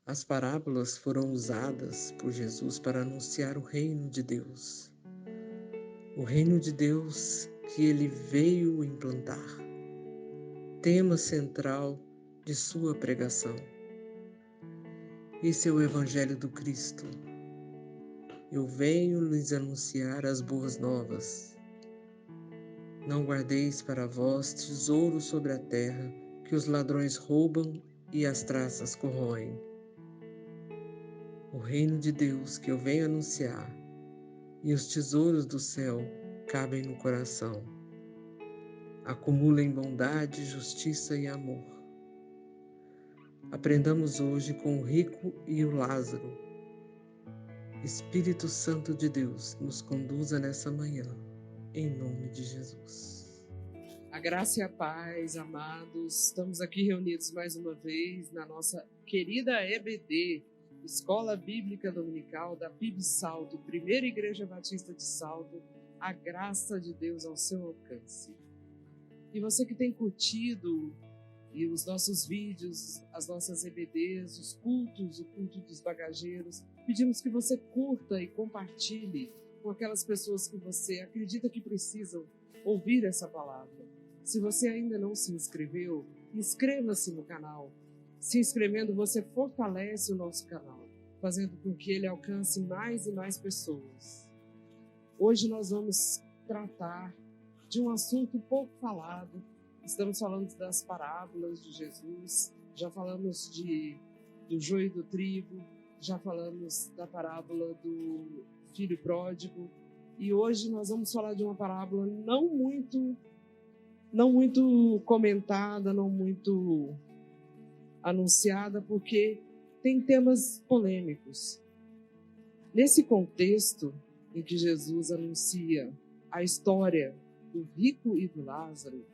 As parábolas foram usadas por Jesus para anunciar o reino de Deus. O reino de Deus que ele veio implantar. Tema central de sua pregação. Esse é o Evangelho do Cristo. Eu venho lhes anunciar as boas novas. Não guardeis para vós tesouro sobre a terra, que os ladrões roubam e as traças corroem. O reino de Deus que eu venho anunciar, e os tesouros do céu cabem no coração. Acumulem bondade, justiça e amor. Aprendamos hoje com o rico e o Lázaro. Espírito Santo de Deus, nos conduza nessa manhã, em nome de Jesus. A graça e a paz, amados. Estamos aqui reunidos mais uma vez na nossa querida EBD, Escola Bíblica Dominical da PIB Salto, Primeira Igreja Batista de Salto. A graça de Deus ao seu alcance. E você que tem curtido e os nossos vídeos, as nossas EBDs, os cultos, o culto dos bagageiros, pedimos que você curta e compartilhe com aquelas pessoas que você acredita que precisam ouvir essa palavra. Se você ainda não se inscreveu, inscreva-se no canal. Se inscrevendo, você fortalece o nosso canal, fazendo com que ele alcance mais e mais pessoas. Hoje nós vamos tratar de um assunto pouco falado. Estamos falando das parábolas de Jesus, já falamos do joio e do trigo, já falamos da parábola do filho pródigo, e hoje nós vamos falar de uma parábola não muito comentada, não muito anunciada, porque tem temas polêmicos. Nesse contexto em que Jesus anuncia a história do rico e do Lázaro,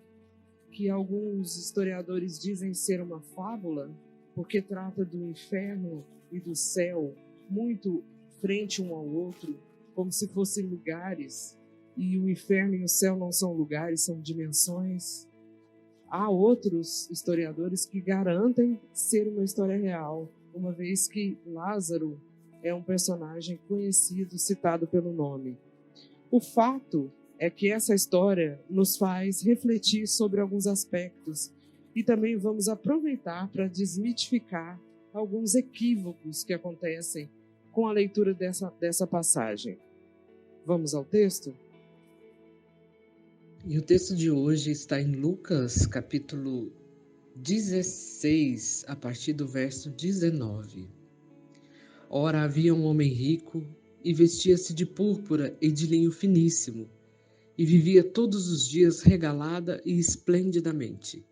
que alguns historiadores dizem ser uma fábula, porque trata do inferno e do céu muito frente um ao outro, como se fossem lugares, e o inferno e o céu não são lugares, são dimensões. Há outros historiadores que garantem ser uma história real, uma vez que Lázaro é um personagem conhecido, citado pelo nome. O fato é que essa história nos faz refletir sobre alguns aspectos e também vamos aproveitar para desmitificar alguns equívocos que acontecem com a leitura dessa passagem. Vamos ao texto? E o texto de hoje está em Lucas, capítulo 16, a partir do verso 19. Ora, havia um homem rico e vestia-se de púrpura e de linho finíssimo, e vivia todos os dias regalada e esplendidamente.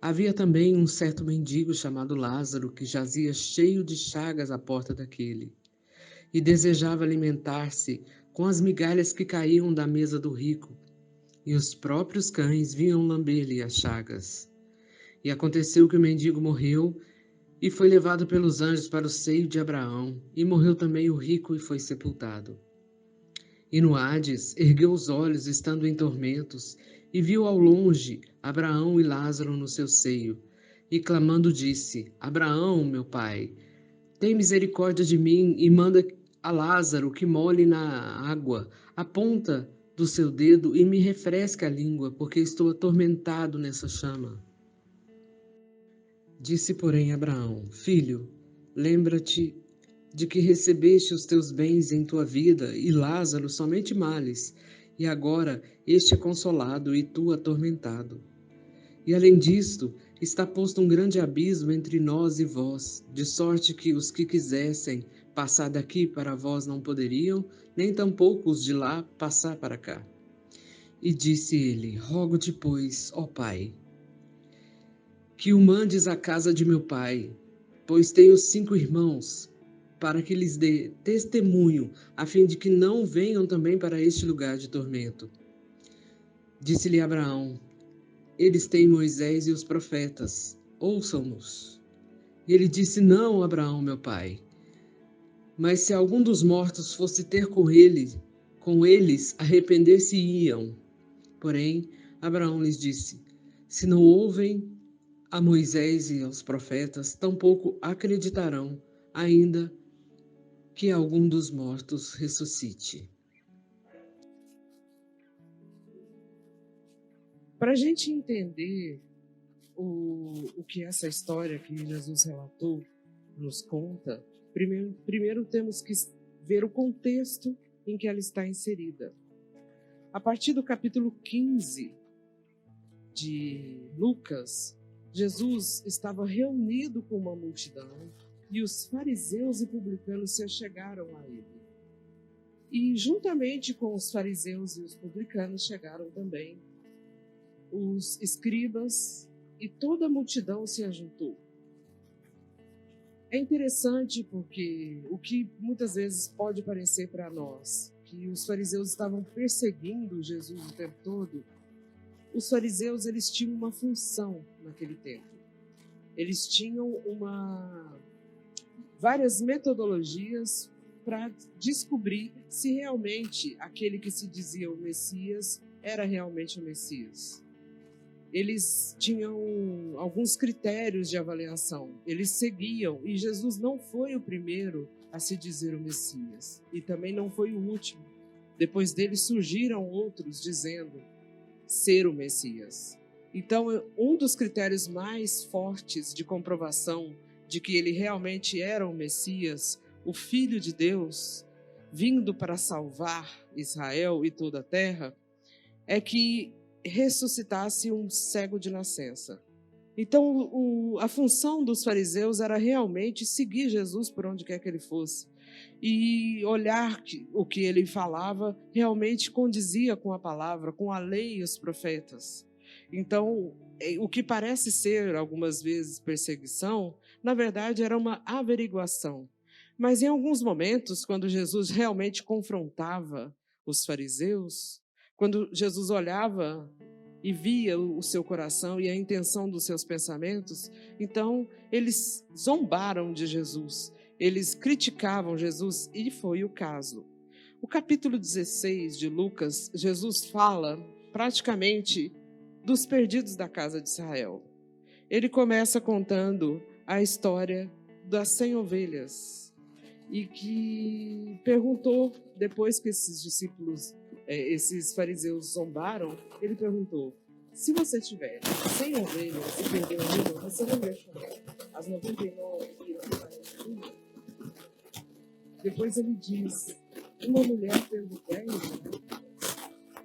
Havia também um certo mendigo chamado Lázaro, que jazia cheio de chagas à porta daquele, e desejava alimentar-se com as migalhas que caíam da mesa do rico, e os próprios cães vinham lamber-lhe as chagas. E aconteceu que o mendigo morreu e foi levado pelos anjos para o seio de Abraão, e morreu também o rico e foi sepultado. E no Hades ergueu os olhos, estando em tormentos, e viu ao longe Abraão e Lázaro no seu seio, e clamando disse: Abraão, meu pai, tem misericórdia de mim e manda a Lázaro que molhe na água a ponta do seu dedo e me refresque a língua, porque estou atormentado nessa chama. Disse, porém, Abraão: Filho, lembra-te de que recebeste os teus bens em tua vida, e Lázaro somente males, e agora este é consolado e tu atormentado. E além disto, está posto um grande abismo entre nós e vós, de sorte que os que quisessem passar daqui para vós não poderiam, nem tampouco os de lá passar para cá. E disse ele: Rogo-te, pois, ó Pai, que o mandes à casa de meu pai, pois tenho 5 irmãos, para que lhes dê testemunho, a fim de que não venham também para este lugar de tormento. Disse-lhe Abraão: Eles têm Moisés e os profetas, ouçam-nos. E ele disse: Não, Abraão, meu pai, mas se algum dos mortos fosse ter com eles arrepender-se-iam. Porém, Abraão lhes disse: Se não ouvem A Moisés e aos profetas tampouco acreditarão, ainda que algum dos mortos ressuscite. Para a gente entender o que essa história que Jesus relatou nos conta, primeiro temos que ver o contexto em que ela está inserida. A partir do capítulo 15 de Lucas, Jesus estava reunido com uma multidão e os fariseus e publicanos se achegaram a ele. E juntamente com os fariseus e os publicanos chegaram também os escribas e toda a multidão se ajuntou. É interessante porque o que muitas vezes pode parecer para nós, que os fariseus estavam perseguindo Jesus o tempo todo, os fariseus eles tinham uma função naquele tempo. Eles tinham várias metodologias para descobrir se realmente aquele que se dizia o Messias era realmente o Messias. Eles tinham alguns critérios de avaliação, eles seguiam, e Jesus não foi o primeiro a se dizer o Messias, e também não foi o último. Depois dele surgiram outros dizendo ser o Messias. Então, um dos critérios mais fortes de comprovação de que ele realmente era o Messias, o Filho de Deus, vindo para salvar Israel e toda a terra, é que ressuscitasse um cego de nascença. Então, a função dos fariseus era realmente seguir Jesus por onde quer que ele fosse e olhar que o que ele falava realmente condizia com a palavra, com a lei e os profetas. Então, o que parece ser algumas vezes perseguição, na verdade era uma averiguação. Mas em alguns momentos, quando Jesus realmente confrontava os fariseus, quando Jesus olhava e via o seu coração e a intenção dos seus pensamentos, então eles zombaram de Jesus, eles criticavam Jesus, e foi o caso. O capítulo 16 de Lucas, Jesus fala praticamente dos perdidos da casa de Israel. Ele começa contando a história das 100 ovelhas e que perguntou, depois que esses discípulos, esses fariseus zombaram, ele perguntou: se você tiver 100 ovelhas e perder uma, você não vai chamar as 99 e ficarem uma? Depois ele diz: uma mulher tendo 10,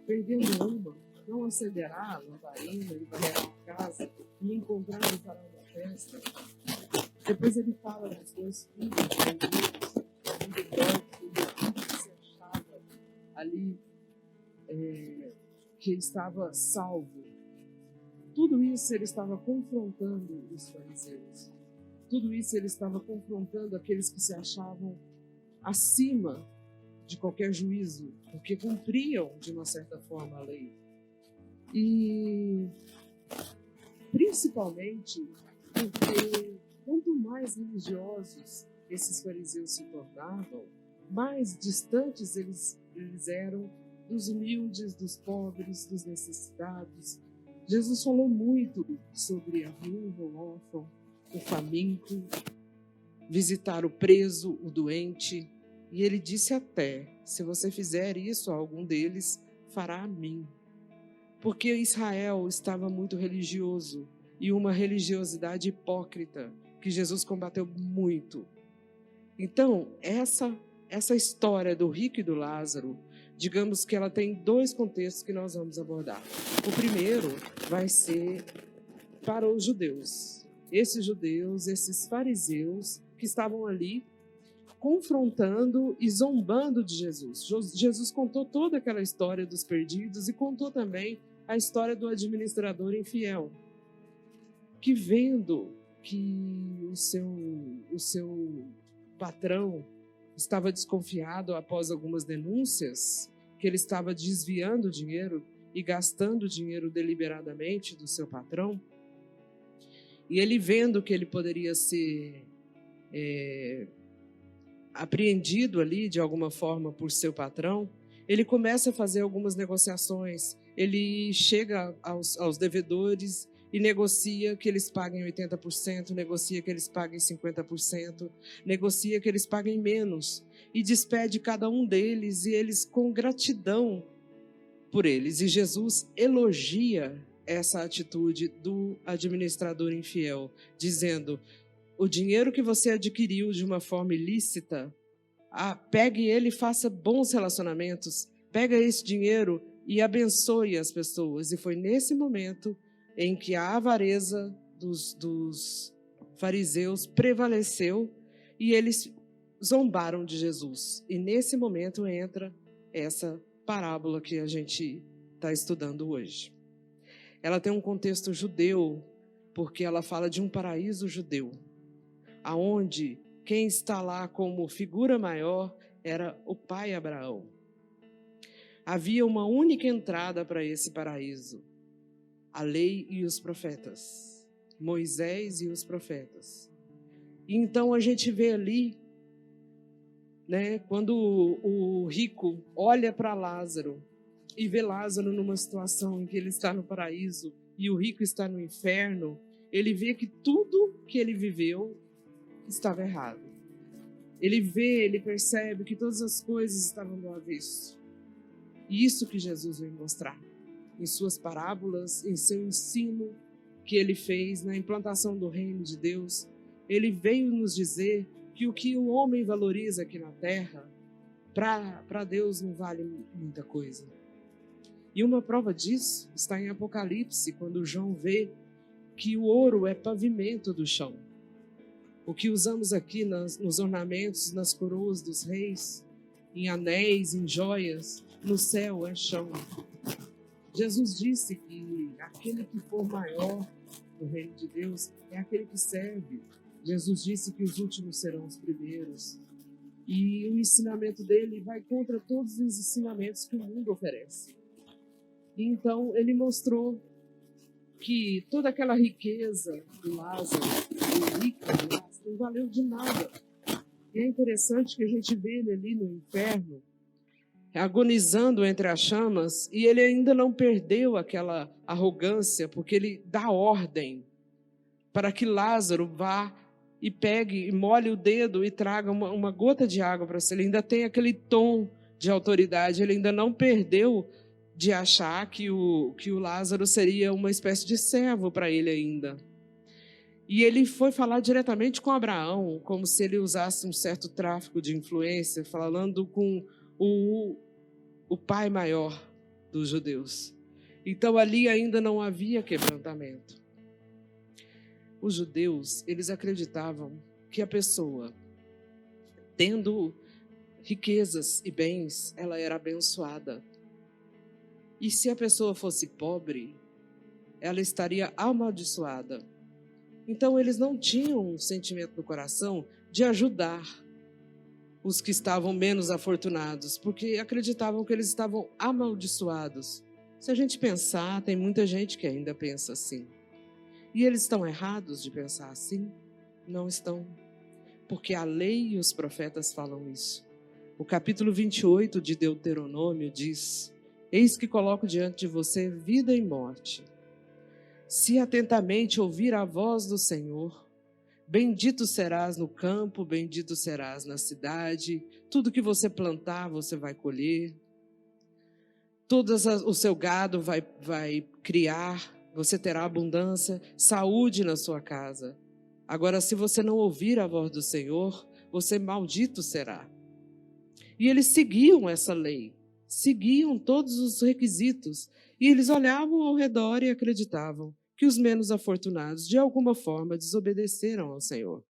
perdendo uma, não acenderá a lamparina e varrerá a casa e encontrando fará uma festa? Depois ele fala dos dois filhos que se achava ali, que estava salvo. Tudo isso ele estava confrontando os fariseus. Tudo isso ele estava confrontando aqueles que se achavam acima de qualquer juízo, porque cumpriam de uma certa forma a lei. E principalmente porque quanto mais religiosos esses fariseus se tornavam, mais distantes eles eram dos humildes, dos pobres, dos necessitados. Jesus falou muito sobre a viúva, o órfão, o faminto, visitar o preso, o doente. E ele disse até: se você fizer isso a algum deles, fará a mim. Porque Israel estava muito religioso, e uma religiosidade hipócrita que Jesus combateu muito. Então, essa história do rico e do Lázaro, digamos que ela tem dois contextos que nós vamos abordar. O primeiro vai ser para os judeus. Esses judeus, esses fariseus que estavam ali confrontando e zombando de Jesus. Jesus contou toda aquela história dos perdidos e contou também a história do administrador infiel, que vendo que o seu patrão estava desconfiado após algumas denúncias, que ele estava desviando dinheiro e gastando dinheiro deliberadamente do seu patrão, e ele vendo que ele poderia ser apreendido ali de alguma forma por seu patrão, ele começa a fazer algumas negociações, ele chega aos devedores e negocia que eles paguem 80%, negocia que eles paguem 50%, negocia que eles paguem menos e despede cada um deles e eles com gratidão por eles. E Jesus elogia essa atitude do administrador infiel, dizendo: o dinheiro que você adquiriu de uma forma ilícita, pegue ele e faça bons relacionamentos, pega esse dinheiro e abençoe as pessoas. E foi nesse momento em que a avareza dos fariseus prevaleceu e eles zombaram de Jesus. E nesse momento entra essa parábola que a gente está estudando hoje. Ela tem um contexto judeu, porque ela fala de um paraíso judeu, aonde quem está lá como figura maior era o pai Abraão. Havia uma única entrada para esse paraíso: a lei e os profetas, Moisés e os profetas. E então a gente vê ali, né, quando o rico olha para Lázaro e vê Lázaro numa situação em que ele está no paraíso e o rico está no inferno, ele vê que tudo que ele viveu estava errado. Ele percebe que todas as coisas estavam do avesso. E isso que Jesus veio mostrar em suas parábolas, em seu ensino que ele fez na implantação do reino de Deus. Ele veio nos dizer que o que o homem valoriza aqui na terra, para Deus não vale muita coisa. E uma prova disso está em Apocalipse, quando João vê que o ouro é pavimento do chão. O que usamos aqui nos ornamentos, nas coroas dos reis, em anéis, em joias, no céu é chão. Jesus disse que aquele que for maior no reino de Deus é aquele que serve. Jesus disse que os últimos serão os primeiros. E o ensinamento dele vai contra todos os ensinamentos que o mundo oferece. E então ele mostrou que toda aquela riqueza do Lázaro, do rico do Lázaro, não valeu de nada. E é interessante que a gente vê ele ali no inferno, agonizando entre as chamas, e ele ainda não perdeu aquela arrogância, porque ele dá ordem para que Lázaro vá e pegue e molhe o dedo e traga uma gota de água para você. Ele ainda tem aquele tom de autoridade, ele ainda não perdeu de achar que o Lázaro seria uma espécie de servo para ele ainda. E ele foi falar diretamente com Abraão, como se ele usasse um certo tráfico de influência, falando com o pai maior dos judeus. Então ali ainda não havia quebrantamento. Os judeus, eles acreditavam que a pessoa, tendo riquezas e bens, ela era abençoada. E se a pessoa fosse pobre, ela estaria amaldiçoada. Então eles não tinham um sentimento no coração de ajudar os que estavam menos afortunados, porque acreditavam que eles estavam amaldiçoados. Se a gente pensar, tem muita gente que ainda pensa assim. E eles estão errados de pensar assim? Não estão. Porque a lei e os profetas falam isso. O capítulo 28 de Deuteronômio diz: eis que coloco diante de você vida e morte. Se atentamente ouvir a voz do Senhor, bendito serás no campo, bendito serás na cidade. Tudo que você plantar, você vai colher. O seu gado vai criar. Você terá abundância, saúde na sua casa. Agora, se você não ouvir a voz do Senhor, você maldito será. E eles seguiam essa lei, seguiam todos os requisitos. E eles olhavam ao redor e acreditavam que os menos afortunados, de alguma forma, desobedeceram ao Senhor.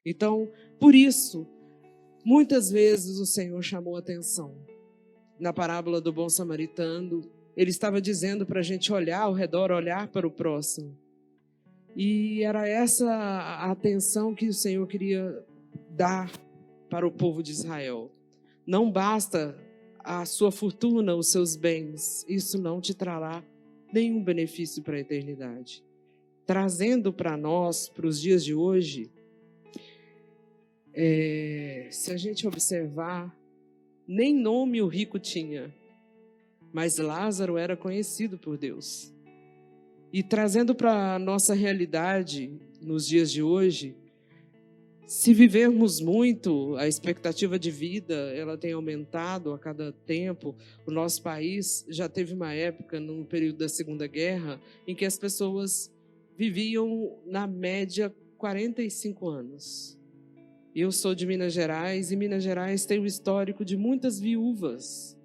Então, por isso, muitas vezes o Senhor chamou atenção. Na parábola do bom samaritano, ele estava dizendo para a gente olhar ao redor, olhar para o próximo. E era essa a atenção que o Senhor queria dar para o povo de Israel. Não basta a sua fortuna, os seus bens. Isso não te trará nenhum benefício para a eternidade. Trazendo para nós, para os dias de hoje, se a gente observar, nem nome o rico tinha. Mas Lázaro era conhecido por Deus. E trazendo para a nossa realidade nos dias de hoje, se vivermos muito, a expectativa de vida ela tem aumentado a cada tempo. O nosso país já teve uma época, no período da Segunda Guerra, em que as pessoas viviam, na média, 45 anos. Eu sou de Minas Gerais, e Minas Gerais tem um histórico de muitas viúvas,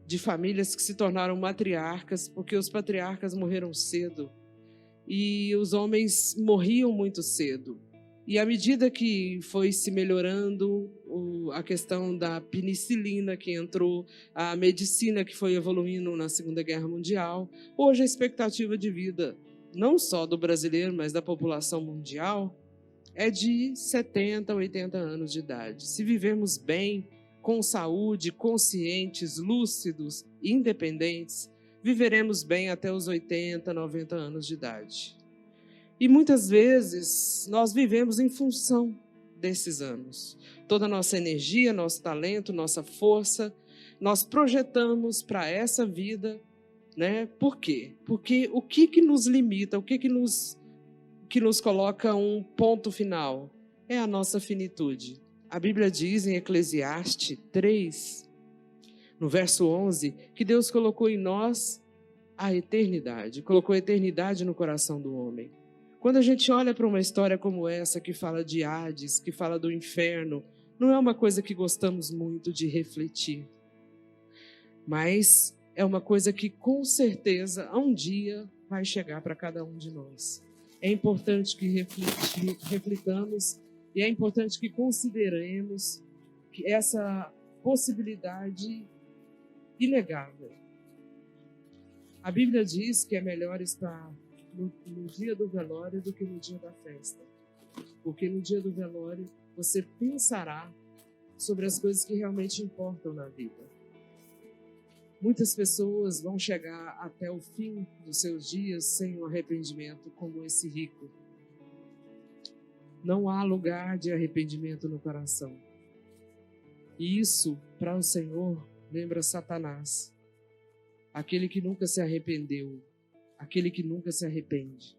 de famílias que se tornaram matriarcas, porque os patriarcas morreram cedo, e os homens morriam muito cedo. E à medida que foi se melhorando a questão da penicilina que entrou, a medicina que foi evoluindo na Segunda Guerra Mundial, hoje a expectativa de vida, não só do brasileiro, mas da população mundial, é de 70, 80 anos de idade. Se vivermos bem, com saúde, conscientes, lúcidos, independentes, viveremos bem até os 80, 90 anos de idade. E muitas vezes nós vivemos em função desses anos. Toda a nossa energia, nosso talento, nossa força, nós projetamos para essa vida, né? Por quê? Porque o que nos limita, o que nos coloca um ponto final? É a nossa finitude. A Bíblia diz em Eclesiastes 3, no verso 11, que Deus colocou em nós a eternidade, colocou a eternidade no coração do homem. Quando a gente olha para uma história como essa, que fala de Hades, que fala do inferno, não é uma coisa que gostamos muito de refletir. Mas é uma coisa que, com certeza, um dia vai chegar para cada um de nós. É importante que reflitamos e é importante que consideremos que essa possibilidade inegável. A Bíblia diz que é melhor estar no dia do velório do que no dia da festa. Porque no dia do velório você pensará sobre as coisas que realmente importam na vida. Muitas pessoas vão chegar até o fim dos seus dias sem um arrependimento como esse rico. Não há lugar de arrependimento no coração. E isso, para o Senhor, lembra Satanás. Aquele que nunca se arrependeu, aquele que nunca se arrepende.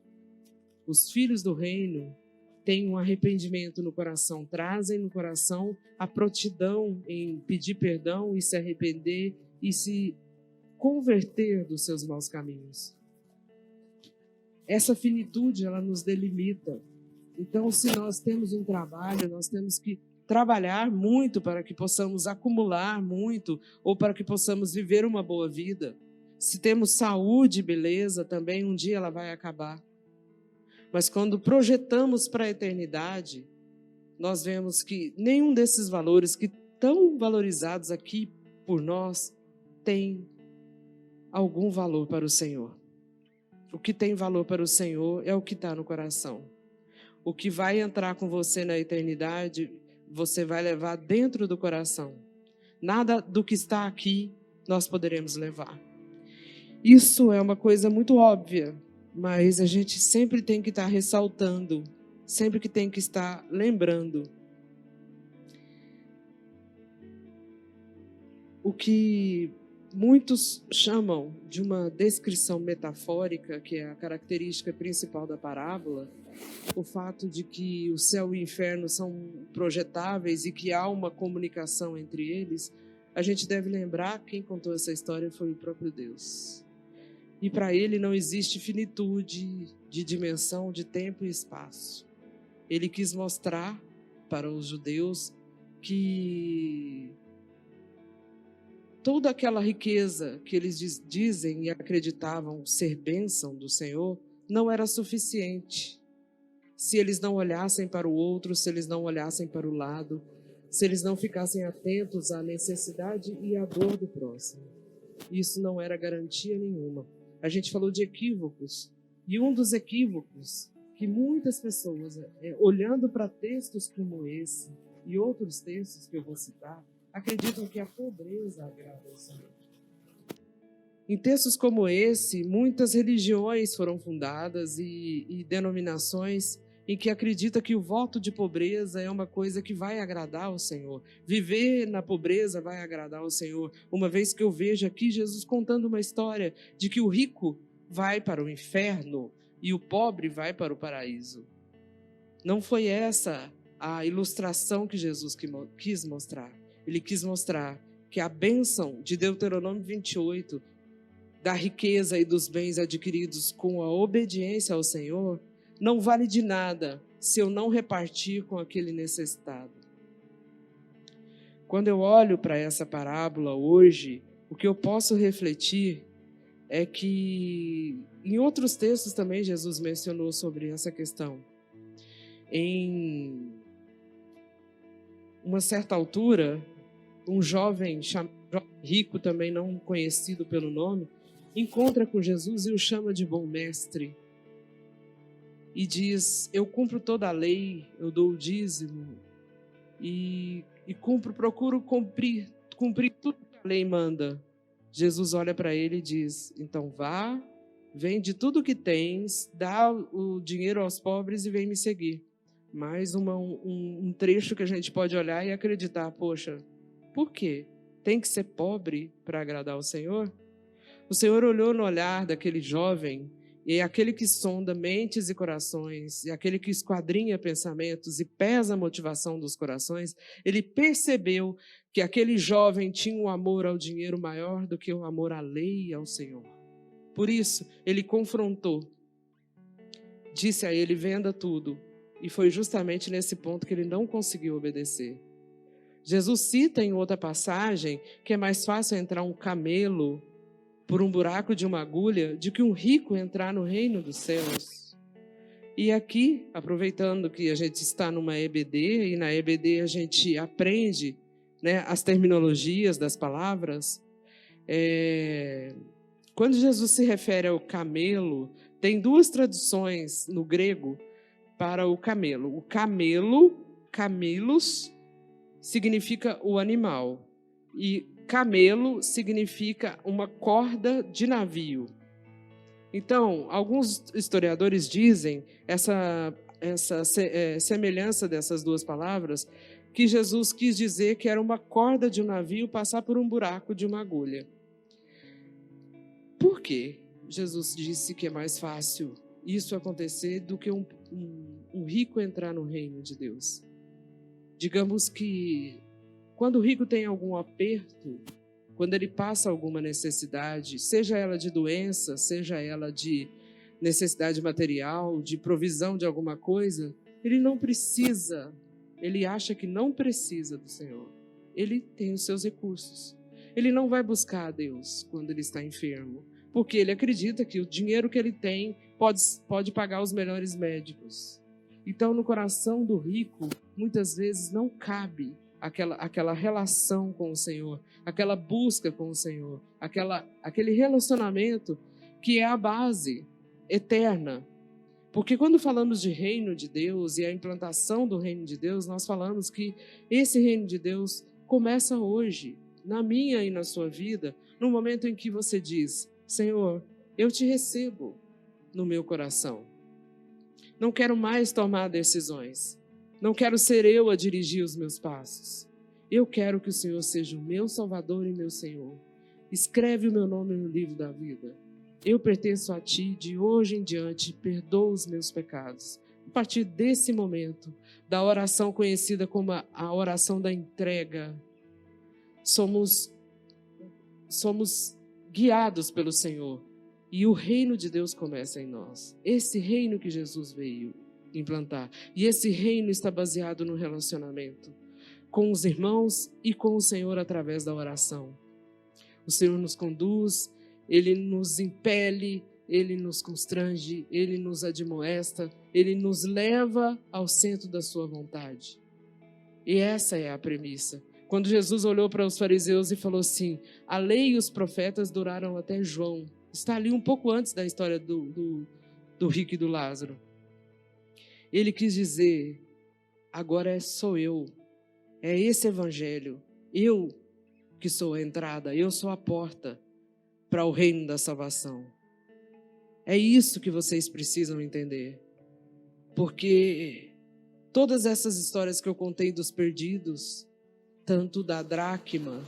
Os filhos do reino têm um arrependimento no coração, trazem no coração a prontidão em pedir perdão e se arrepender e se converter dos seus maus caminhos. Essa finitude, ela nos delimita. Então, se nós temos um trabalho, nós temos que trabalhar muito para que possamos acumular muito ou para que possamos viver uma boa vida. Se temos saúde e beleza, também um dia ela vai acabar. Mas quando projetamos para a eternidade, nós vemos que nenhum desses valores que tão valorizados aqui por nós tem algum valor para o Senhor. O que tem valor para o Senhor é o que está no coração. O que vai entrar com você na eternidade, você vai levar dentro do coração. Nada do que está aqui nós poderemos levar. Isso é uma coisa muito óbvia, mas a gente sempre tem que estar ressaltando, sempre que tem que estar lembrando. O que muitos chamam de uma descrição metafórica, que é a característica principal da parábola, o fato de que o céu e o inferno são projetáveis e que há uma comunicação entre eles, a gente deve lembrar quem contou essa história foi o próprio Deus. E para ele não existe finitude de dimensão, de tempo e espaço. Ele quis mostrar para os judeus que toda aquela riqueza que eles dizem e acreditavam ser bênção do Senhor não era suficiente. Se eles não olhassem para o outro, se eles não olhassem para o lado, se eles não ficassem atentos à necessidade e à dor do próximo. Isso não era garantia nenhuma. A gente falou de equívocos, e um dos equívocos que muitas pessoas, olhando para textos como esse e outros textos que eu vou citar, acreditam que a pobreza agrada ao Senhor. Em textos como esse, muitas religiões foram fundadas e denominações em que acredita que o voto de pobreza é uma coisa que vai agradar ao Senhor. Viver na pobreza vai agradar ao Senhor. Uma vez que eu vejo aqui Jesus contando uma história de que o rico vai para o inferno e o pobre vai para o paraíso. Não foi essa a ilustração que Jesus quis mostrar. Ele quis mostrar que a bênção de Deuteronômio 28, da riqueza e dos bens adquiridos com a obediência ao Senhor, não vale de nada se eu não repartir com aquele necessitado. Quando eu olho para essa parábola hoje, o que eu posso refletir é que em outros textos também Jesus mencionou sobre essa questão. Em uma certa altura, um jovem rico, também não conhecido pelo nome, encontra com Jesus e o chama de bom mestre. E diz: eu cumpro toda a lei, eu dou o dízimo e procuro cumprir tudo que a lei manda. Jesus olha para ele e diz: então vá, vende tudo que tens, dá o dinheiro aos pobres e vem me seguir. Mais um trecho que a gente pode olhar e acreditar: poxa, por quê? Tem que ser pobre para agradar o Senhor? O Senhor olhou no olhar daquele jovem, e aquele que sonda mentes e corações, e aquele que esquadrinha pensamentos e pesa a motivação dos corações, ele percebeu que aquele jovem tinha um amor ao dinheiro maior do que o amor à lei e ao Senhor. Por isso, ele confrontou, disse a ele: venda tudo. E foi justamente nesse ponto que ele não conseguiu obedecer. Jesus cita em outra passagem que é mais fácil entrar um camelo por um buraco de uma agulha do que um rico entrar no reino dos céus. E aqui, aproveitando que a gente está numa EBD, e na EBD a gente aprende, né, as terminologias das palavras, quando Jesus se refere ao camelo, tem duas traduções no grego para o camelo. O camelo, camelos, significa o animal, e camelo significa uma corda de navio. Então, alguns historiadores dizem essa semelhança dessas duas palavras, que Jesus quis dizer que era uma corda de um navio passar por um buraco de uma agulha. Por quê? Jesus disse que é mais fácil isso acontecer do que um rico entrar no reino de Deus. Digamos que quando o rico tem algum aperto, quando ele passa alguma necessidade, seja ela de doença, seja ela de necessidade material, de provisão de alguma coisa, ele não precisa, ele acha que não precisa do Senhor. Ele tem os seus recursos. Ele não vai buscar a Deus quando ele está enfermo, porque ele acredita que o dinheiro que ele tem pode pagar os melhores médicos. Então, no coração do rico, muitas vezes não cabe aquela relação com o Senhor, aquela busca com o Senhor, aquele relacionamento que é a base eterna. Porque quando falamos de reino de Deus e a implantação do reino de Deus, nós falamos que esse reino de Deus começa hoje, na minha e na sua vida, no momento em que você diz: Senhor, eu te recebo no meu coração. Não quero mais tomar decisões. Não quero ser eu a dirigir os meus passos. Eu quero que o Senhor seja o meu Salvador e meu Senhor. Escreve o meu nome no livro da vida. Eu pertenço a Ti, de hoje em diante, perdoa os meus pecados. A partir desse momento, da oração conhecida como a oração da entrega, somos guiados pelo Senhor. E o reino de Deus começa em nós. Esse reino que Jesus veio implantar. E esse reino está baseado no relacionamento com os irmãos e com o Senhor através da oração. O Senhor nos conduz, Ele nos impele, Ele nos constrange, Ele nos admoesta, Ele nos leva ao centro da sua vontade. E essa é a premissa. Quando Jesus olhou para os fariseus e falou assim: a lei e os profetas duraram até João. Está ali um pouco antes da história do rico e do Lázaro. Ele quis dizer: agora sou eu. É esse evangelho. Eu que sou a entrada, eu sou a porta para o reino da salvação. É isso que vocês precisam entender. Porque todas essas histórias que eu contei dos perdidos, tanto da dracma,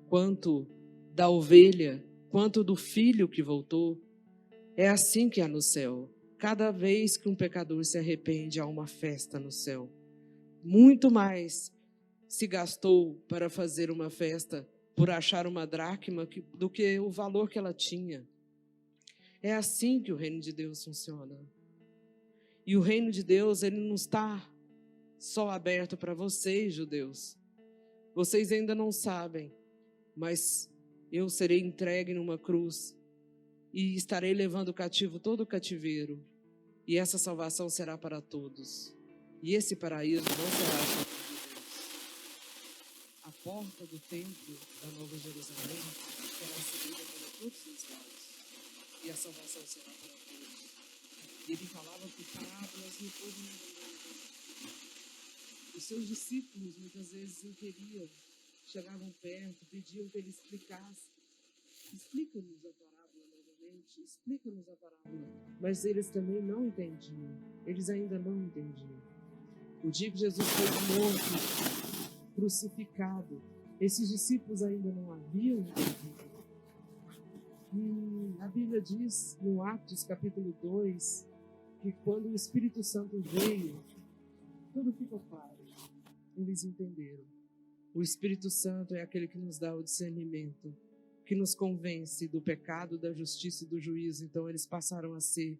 quanto da ovelha, quanto do filho que voltou, É assim que é no céu. Cada vez que um pecador se arrepende, há uma festa no céu. Muito mais se gastou para fazer uma festa por achar uma dracma do que o valor que ela tinha. É assim que o reino de Deus funciona. E o reino de Deus, ele não está só aberto para vocês, judeus. Vocês ainda não sabem, mas eu serei entregue numa cruz e estarei levando cativo todo o cativeiro. E essa salvação será para todos. E esse paraíso não será só para judeus. A porta do templo da Nova Jerusalém será seguida para todos os lados. E a salvação será para todos. E ele falava por parábolas e o povo não entendeu. Os seus discípulos muitas vezes inquiriam, chegavam perto, pediam que ele explicasse. Explica-nos a parábola novamente, explica-nos a parábola. Mas eles também não entendiam, eles ainda não entendiam. O dia que Jesus foi morto, crucificado, esses discípulos ainda não haviam entendido. E a Bíblia diz, no Atos capítulo 2, que quando o Espírito Santo veio, tudo ficou claro. Eles entenderam. O Espírito Santo é aquele que nos dá o discernimento, que nos convence do pecado, da justiça e do juízo. Então eles passaram a ser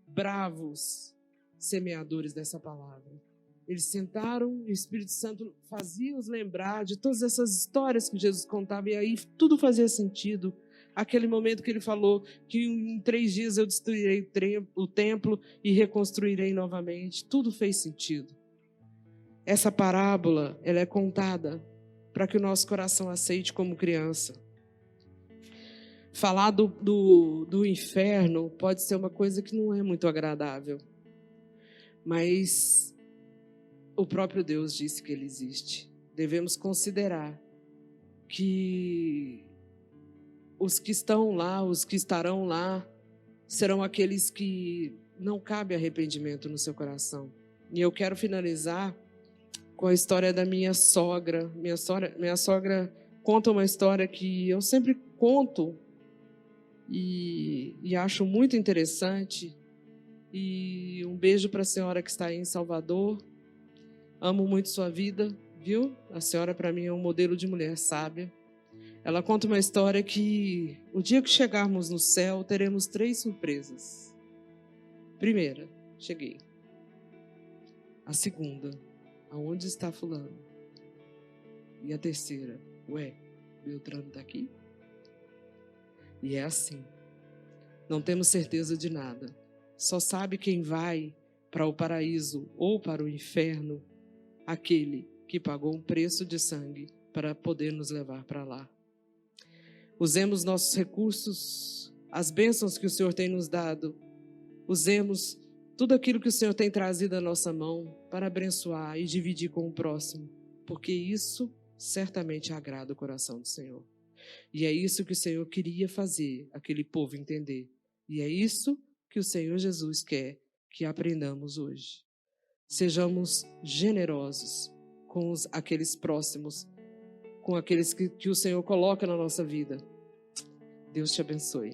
bravos semeadores dessa palavra. Eles sentaram e o Espírito Santo fazia-os lembrar de todas essas histórias que Jesus contava, e aí tudo fazia sentido. Aquele momento que ele falou que em 3 dias eu destruirei o templo e reconstruirei novamente. Tudo fez sentido. Essa parábola, ela é contada para que o nosso coração aceite como criança. Falar do inferno pode ser uma coisa que não é muito agradável. Mas o próprio Deus disse que ele existe. Devemos considerar que os que estão lá, os que estarão lá, serão aqueles que não cabe arrependimento no seu coração. E eu quero finalizar com a história da minha sogra. Minha sogra conta uma história que eu sempre conto e acho muito interessante. E um beijo para a senhora que está aí em Salvador. Amo muito sua vida, viu? A senhora para mim é um modelo de mulher sábia. Ela conta uma história que o dia que chegarmos no céu teremos 3 surpresas. Primeira, cheguei. A segunda, aonde está fulano? E a terceira, ué, Beltrano está aqui? E é assim. Não temos certeza de nada. Só sabe quem vai para o paraíso ou para o inferno, aquele que pagou um preço de sangue para poder nos levar para lá. Usemos nossos recursos, as bênçãos que o Senhor tem nos dado. Usemos tudo aquilo que o Senhor tem trazido à nossa mão para abençoar e dividir com o próximo, porque isso certamente agrada o coração do Senhor. E é isso que o Senhor queria fazer, aquele povo entender. E é isso que o Senhor Jesus quer que aprendamos hoje. Sejamos generosos com aqueles próximos, com aqueles que o Senhor coloca na nossa vida. Deus te abençoe.